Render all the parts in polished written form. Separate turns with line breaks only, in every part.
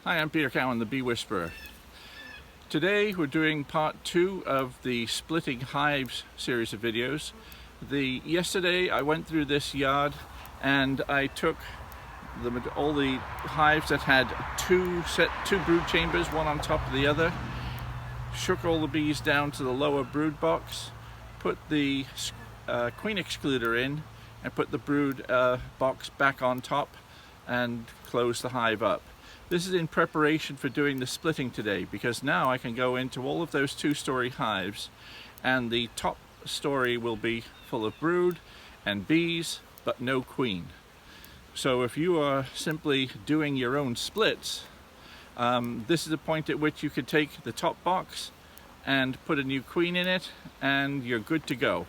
Hi, I'm Peter Cowan, the Bee Whisperer. Today we're doing part 2 of the Splitting Hives series of videos. Yesterday I went through this yard and I took all the hives that had two brood chambers, one on top of the other, shook all the bees down to the lower brood box, put the queen excluder in and put the brood box back on top and closed the hive up. This is in preparation for doing the splitting today, because now I can go into all of those 2-story hives and the top story will be full of brood and bees but no queen. So if you are simply doing your own splits, this is the point at which you could take the top box and put a new queen in it and you're good to go.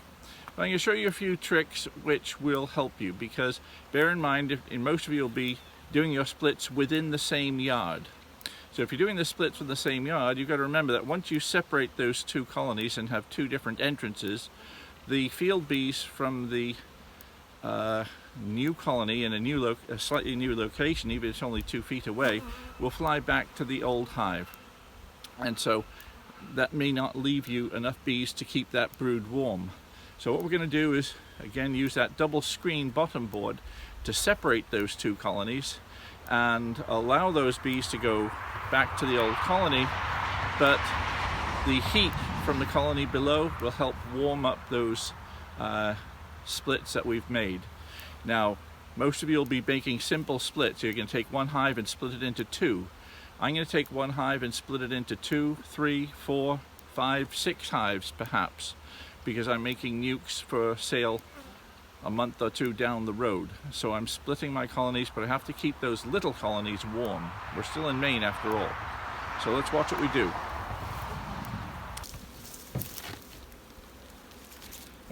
I'm going to show you a few tricks which will help you, because bear in mind, most of you will be doing your splits within the same yard. So if you're doing the splits in the same yard, you've got to remember that once you separate those two colonies and have two different entrances, the field bees from the new colony in a slightly new location, even if it's only 2 feet away, will fly back to the old hive. And so that may not leave you enough bees to keep that brood warm. So what we're going to do is, again, use that double screen bottom board to separate those two colonies and allow those bees to go back to the old colony, but the heat from the colony below will help warm up those splits that we've made. Now, most of you will be making simple splits. You're going to take one hive and split it into two. I'm going to take one hive and split it into 2, 3, 4, 5, 6 hives perhaps, because I'm making nukes for sale a month or two down the road. So I'm splitting my colonies, but I have to keep those little colonies warm. We're still in Maine after all. So let's watch what we do.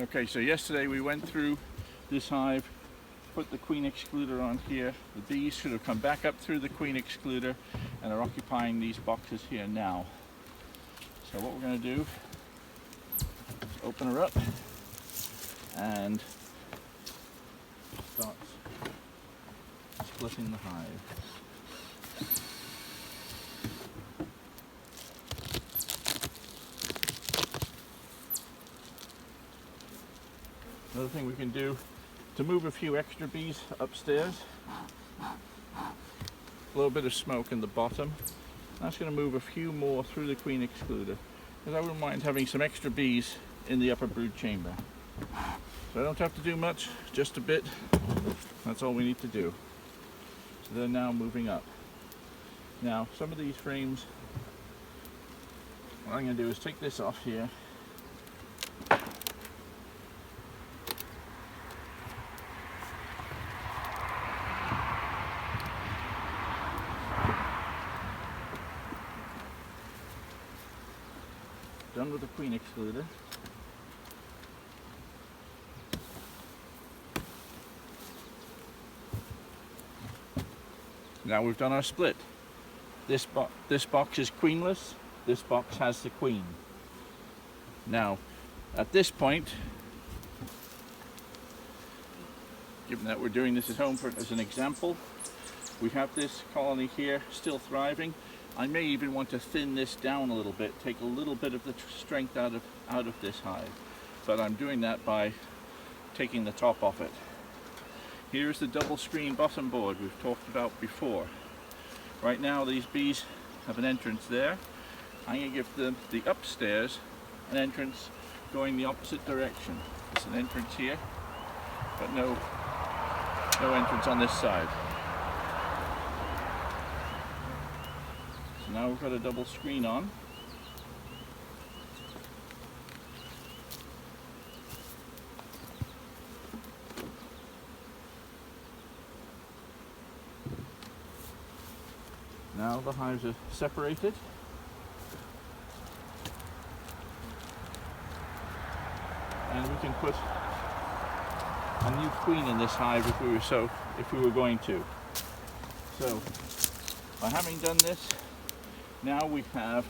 Okay, so yesterday we went through this hive, put the queen excluder on here. The bees should have come back up through the queen excluder and are occupying these boxes here now. So what we're going to do is open her up and start splitting the hive. Another thing we can do to move a few extra bees upstairs, a little bit of smoke in the bottom. That's going to move a few more through the queen excluder, because I wouldn't mind having some extra bees in the upper brood chamber. So I don't have to do much, just a bit. That's all we need to do. So they're now moving up. Now, some of these frames, what I'm going to do is take this off here. Done with the queen excluder. Now we've done our split. This box is queenless, this box has the queen. Now, at this point, given that we're doing this at home as an example, we have this colony here still thriving. I may even want to thin this down a little bit, take a little bit of the strength out of this hive. But I'm doing that by taking the top off it. Here's the double screen bottom board we've talked about before. Right now these bees have an entrance there. I'm going to give them the upstairs an entrance going the opposite direction. There's an entrance here, but no entrance on this side. So now we've got a double screen on. Now the hives are separated. And we can put a new queen in this hive if we were going to. So by having done this, now we have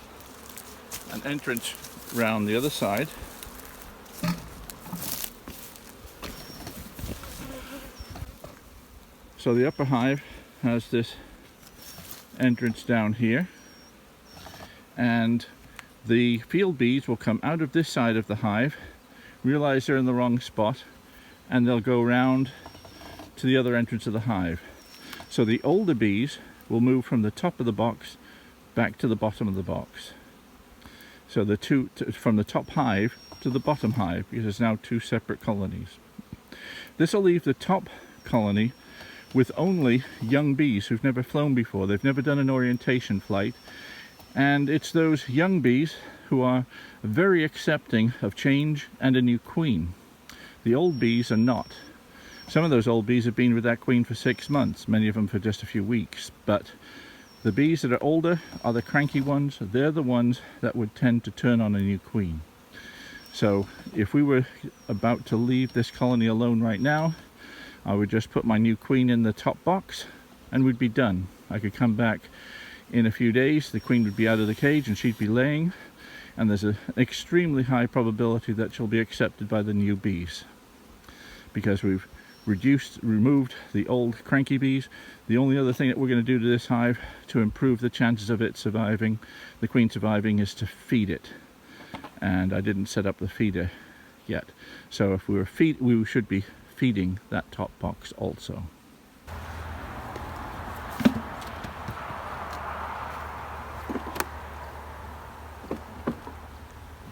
an entrance round the other side. So the upper hive has this entrance down here, and the field bees will come out of this side of the hive, realize they're in the wrong spot, and they'll go around to the other entrance of the hive. So the older bees will move from the top of the box back to the bottom of the box. So the two, from the top hive to the bottom hive, because there's now two separate colonies. This will leave the top colony with only young bees who've never flown before. They've never done an orientation flight, and it's those young bees who are very accepting of change and a new queen. The old bees are not. Some of those old bees have been with that queen for 6 months, many of them for just a few weeks, but the bees that are older are the cranky ones. They're the ones that would tend to turn on a new queen. So if we were about to leave this colony alone right now, I would just put my new queen in the top box and we'd be done. I could come back in a few days, the queen would be out of the cage and she'd be laying, and there's an extremely high probability that she'll be accepted by the new bees, because we've removed the old cranky bees. The only other thing that we're going to do to this hive to improve the chances of it surviving, the queen surviving, is to feed it. And I didn't set up the feeder yet. So if we should be feeding that top box also.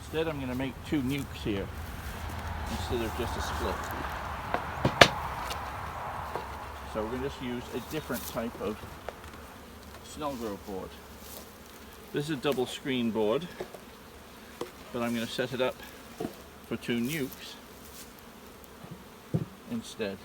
Instead I'm going to make 2 nukes here instead of just a split. So we're going to just use a different type of snell-grove board. This is a double screen board, but I'm going to set it up for 2 nukes instead.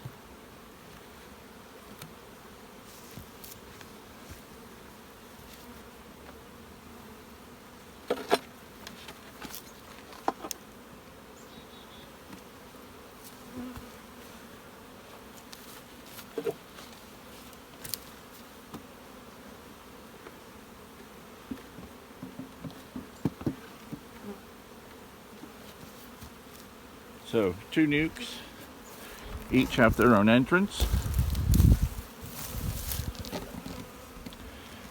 So 2 nukes, each have their own entrance.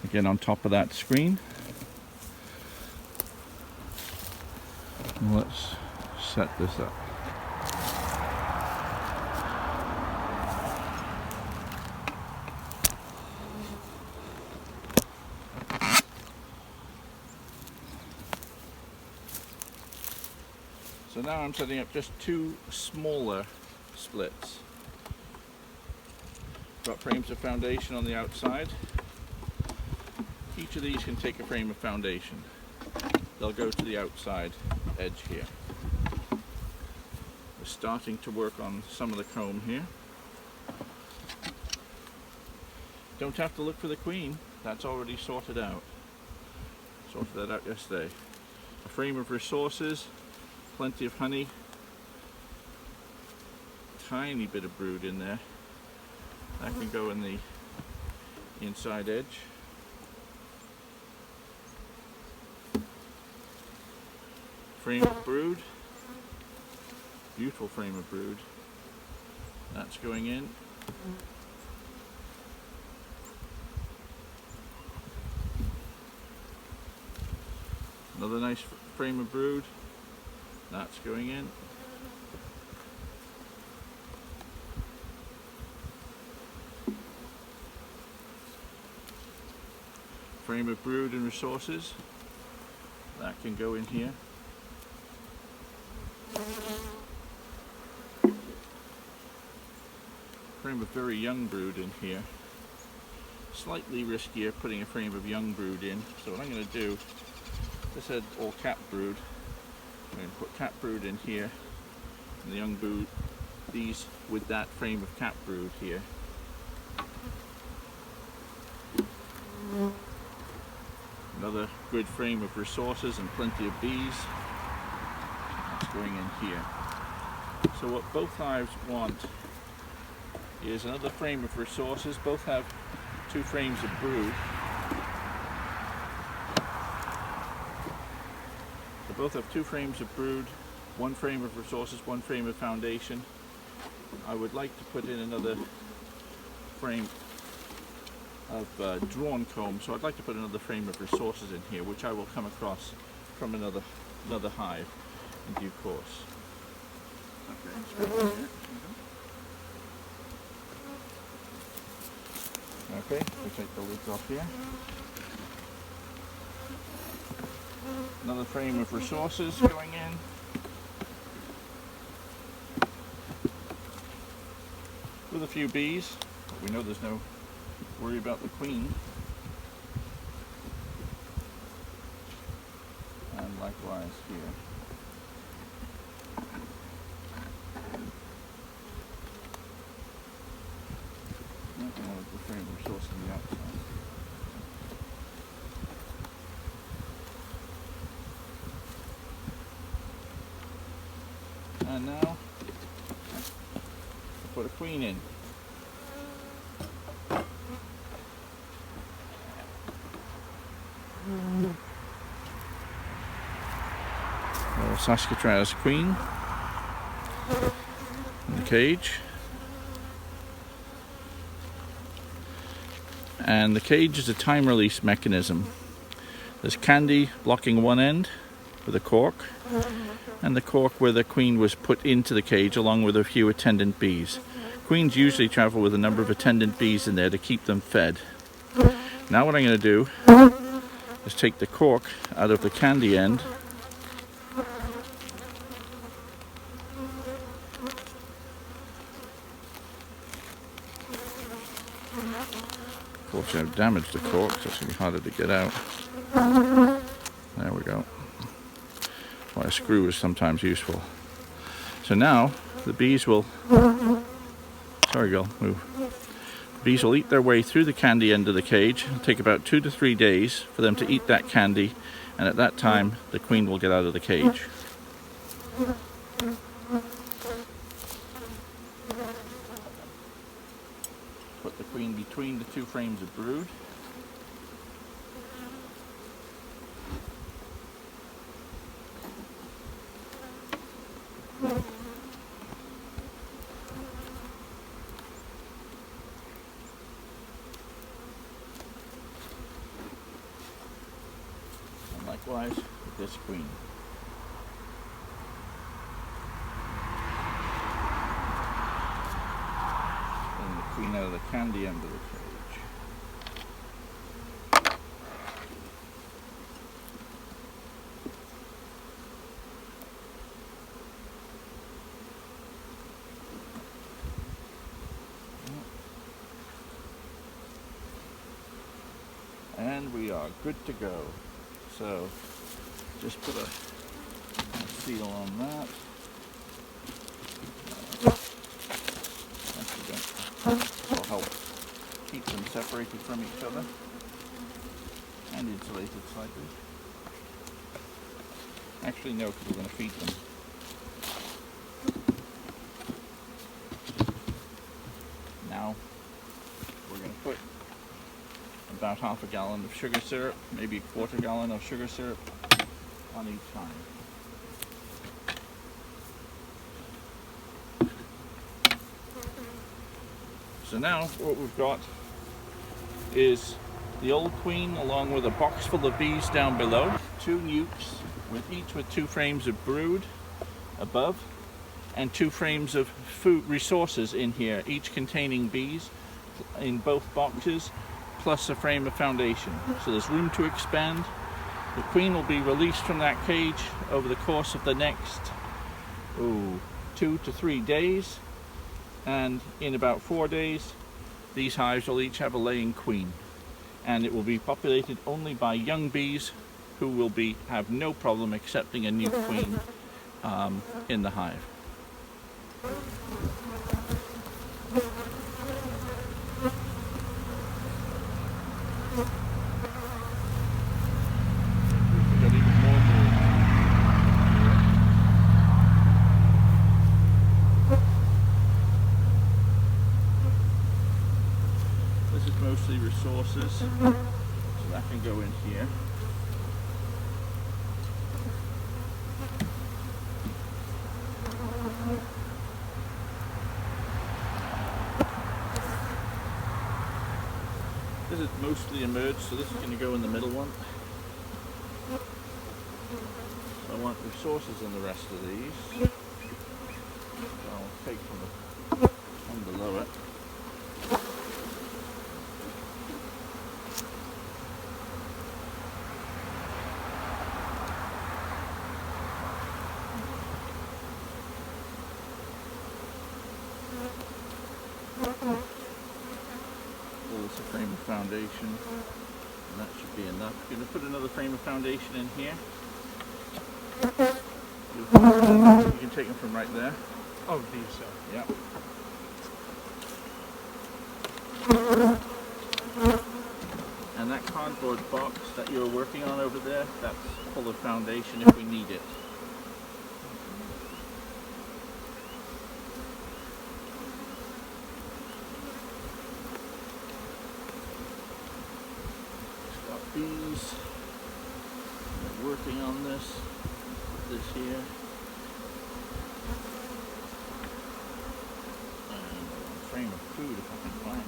Again, on top of that screen. And let's set this up. So now I'm setting up just 2 smaller splits. Got frames of foundation on the outside. Each of these can take a frame of foundation. They'll go to the outside edge here. We're starting to work on some of the comb here. Don't have to look for the queen, that's already sorted out. Sorted that out yesterday. A frame of resources, plenty of honey, tiny bit of brood in there. That can go in the inside edge. Frame of brood, beautiful frame of brood. That's going in. Another nice frame of brood. That's going in. Frame of brood and resources. That can go in here. Frame of very young brood in here. Slightly riskier putting a frame of young brood in. So what I'm going to do, this had all cap brood. I'm going to put cap brood in here, and the young brood, these with that frame of cap brood here. Another good frame of resources and plenty of bees. That's going in here. So what both hives want is another frame of resources. Both have 2 frames of brood. So both have 2 frames of brood, 1 frame of resources, 1 frame of foundation. I would like to put in another frame drawn comb, so I'd like to put another frame of resources in here, which I will come across from another hive in due course. Okay, we take the lids off here. Another frame of resources going in. With a few bees, but we know there's no worry about the queen. And likewise here. The frame of resource on the outside. And now, put a queen in. Well, Saskatraz queen in the cage. And the cage is a time release mechanism. There's candy blocking one end with a cork, and the cork where the queen was put into the cage along with a few attendant bees. Queens usually travel with a number of attendant bees in there to keep them fed. Now what I'm going to do is take the cork out of the candy end . Unfortunately, I've damaged the cork, so it's going to be harder to get out. There we go. Well, a screw is sometimes useful. So now the bees will, sorry girl, move. The bees will eat their way through the candy end of the cage. It'll take about 2 to 3 days for them to eat that candy, and at that time the queen will get out of the cage. Put the queen between the 2 frames of brood. And likewise with this queen. And the queen out of the candy end of the cage. And we are good to go. So just put a seal on that. This will help keep them separated from each other and insulated slightly. Actually no, because we're going to feed them. Now we're going to put about half a gallon of sugar syrup, maybe a quarter gallon of sugar syrup on each hive. So now what we've got is the old queen along with a box full of bees down below, 2 nukes each with 2 frames of brood above, and 2 frames of food resources in here, each containing bees in both boxes, plus a frame of foundation. So there's room to expand. The queen will be released from that cage over the course of the next 2 to 3 days, and in about 4 days these hives will each have a laying queen, and it will be populated only by young bees who will have no problem accepting a new queen in the hive. Mostly resources, so that can go in here. This is mostly emerged, so this is going to go in the middle one. I want resources in the rest of these. So I'll take from the one below it. It's a frame of foundation, and that should be enough. I'm going to put another frame of foundation in here. You can take them from right there.
Oh, these,
Yeah. And that cardboard box that you were working on over there, that's full of foundation if we need it. Bees. We're working on this here. And a frame of food if I can find it.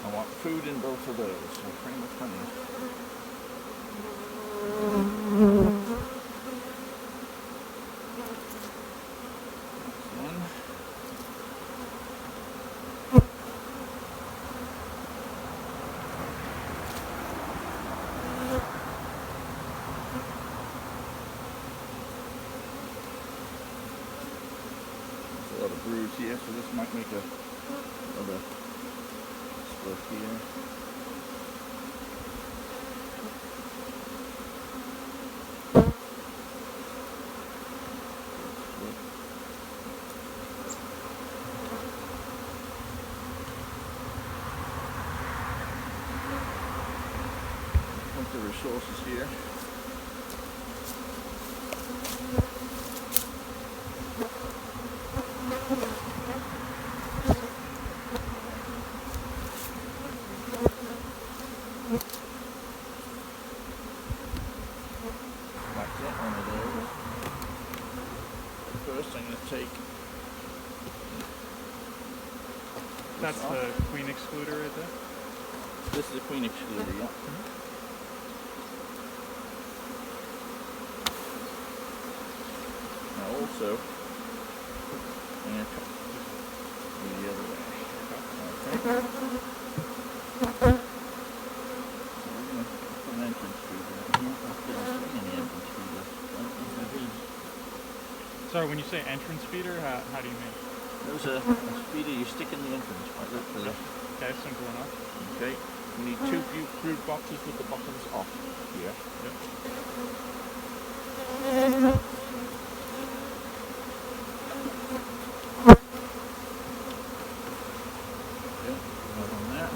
I want food in both of those, so frame of honey. That's one. There's a lot of broods here, so this might make another split here. Put the resources here. That's it, one of those. First I'm going to take
that's the queen excluder right there?
this is the queen excluder, yeah. Now also, I'm going to cut the other way. Okay. So we're going to put an entrance through there. I'm not going to put any entrance through this.
Sorry, when you say entrance feeder, how do you mean?
There's a feeder you stick in the entrance right up to there.
Okay, simple enough.
Okay. We need two brood boxes with the bottoms off here.
Yep.
On that.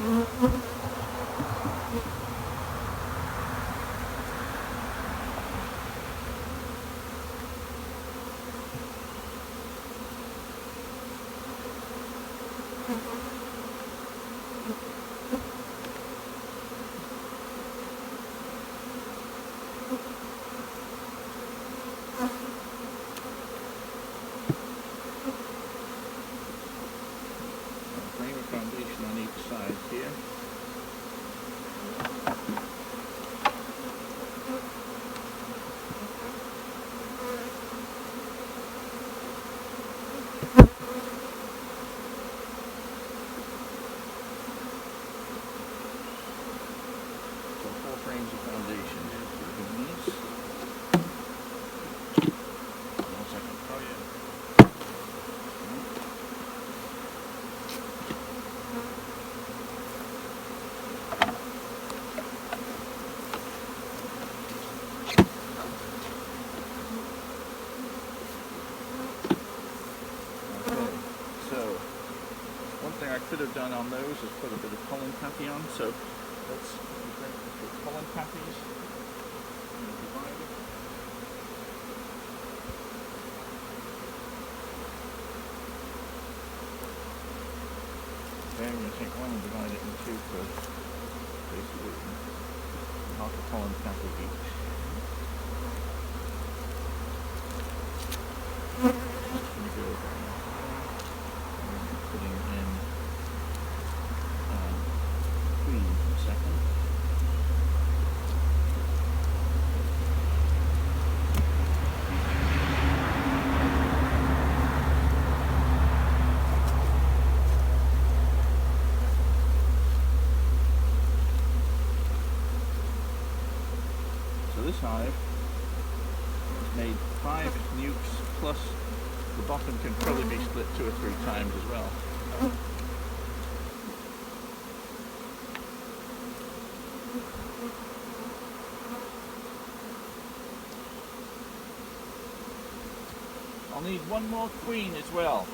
Frame of foundation on each side here. So 4 frames of foundation. One second.
Oh, yeah.
Okay, so thing I could have done on those is put a bit of pollen patty on. So let's bring the pollen patties and divide it. Then you take one and divide it in two for basically half a pollen patty each. Putting in queen in a second. So this hive has made 5 nukes plus the bottom can probably be split 2 or 3 times as well. I'll need one more queen as well.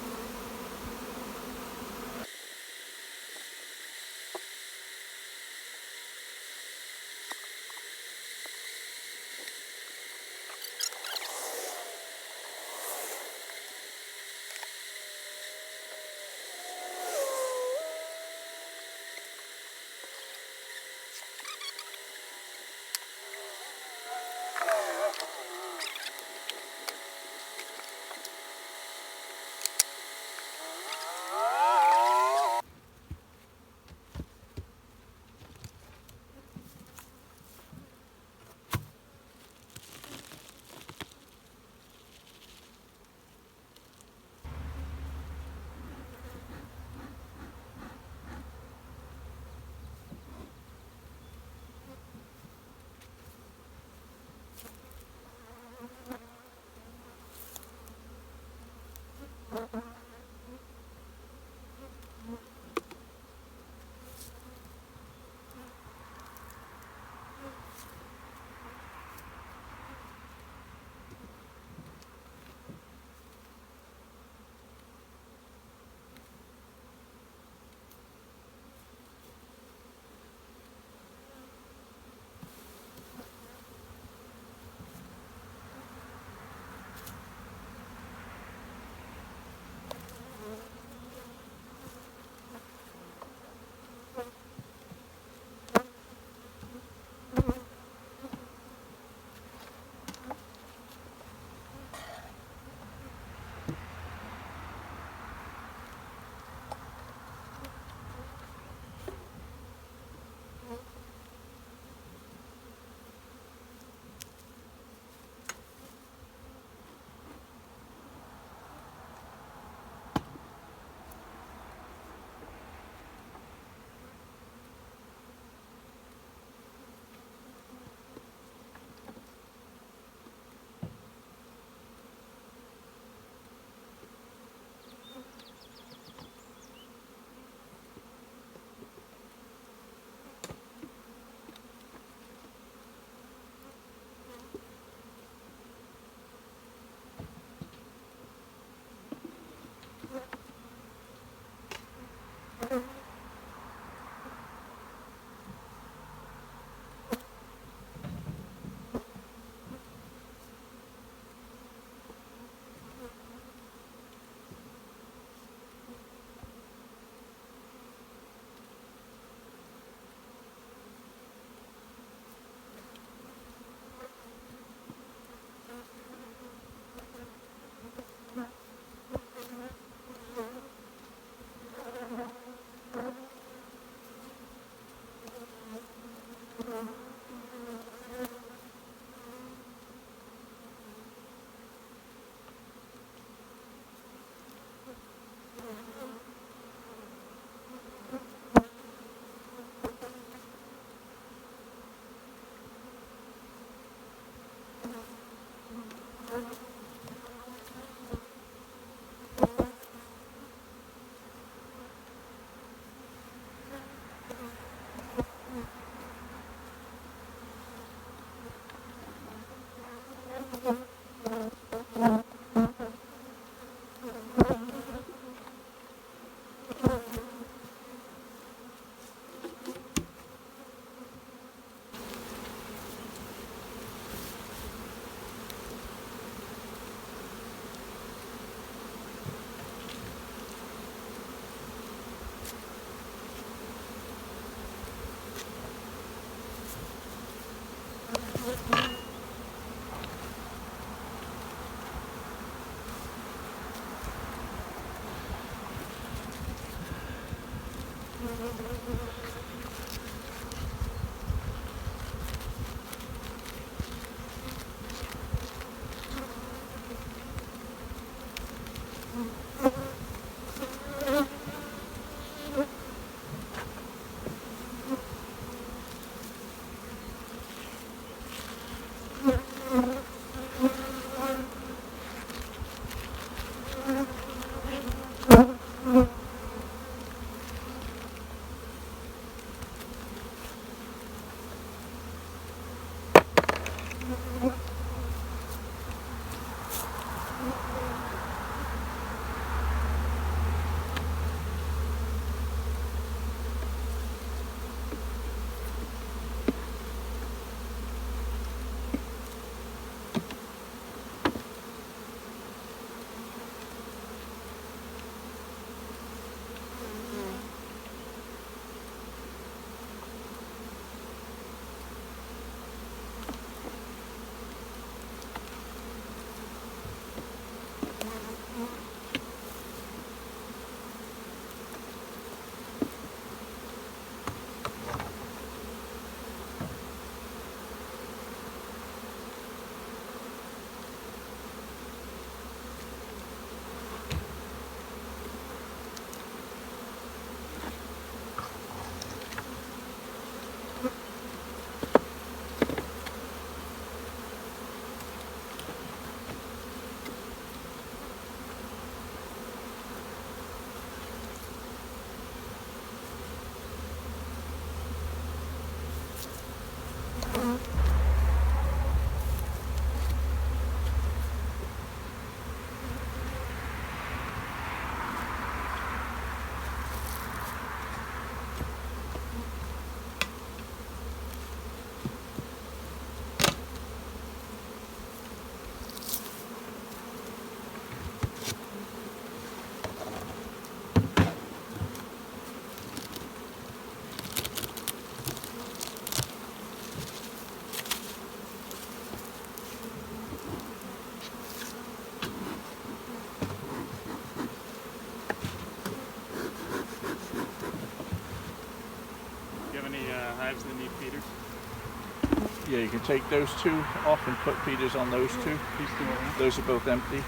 Do you have any hives that need feeders?
Yeah, you can take those two off and put feeders on those two.
These two are in.
Those are both empty.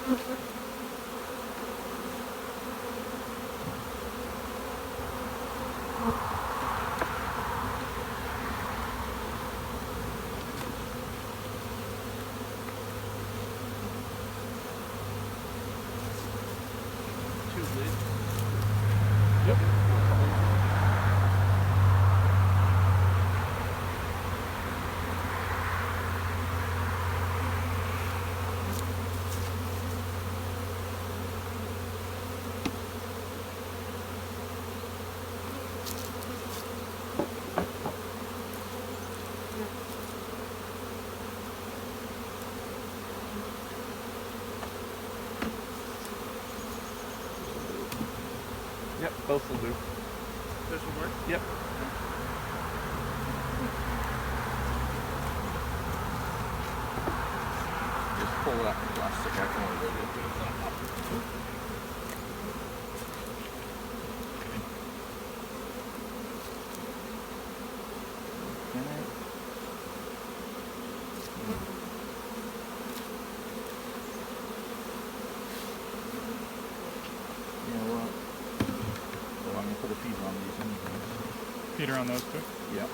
Two lids.
Yep.
Yep, both will do.
This will work?
Yep. Just pull that plastic out and we'll do that. Yeah, well, I'm going to put a feeder on these anyways.
Feeder on those two?
Yeah.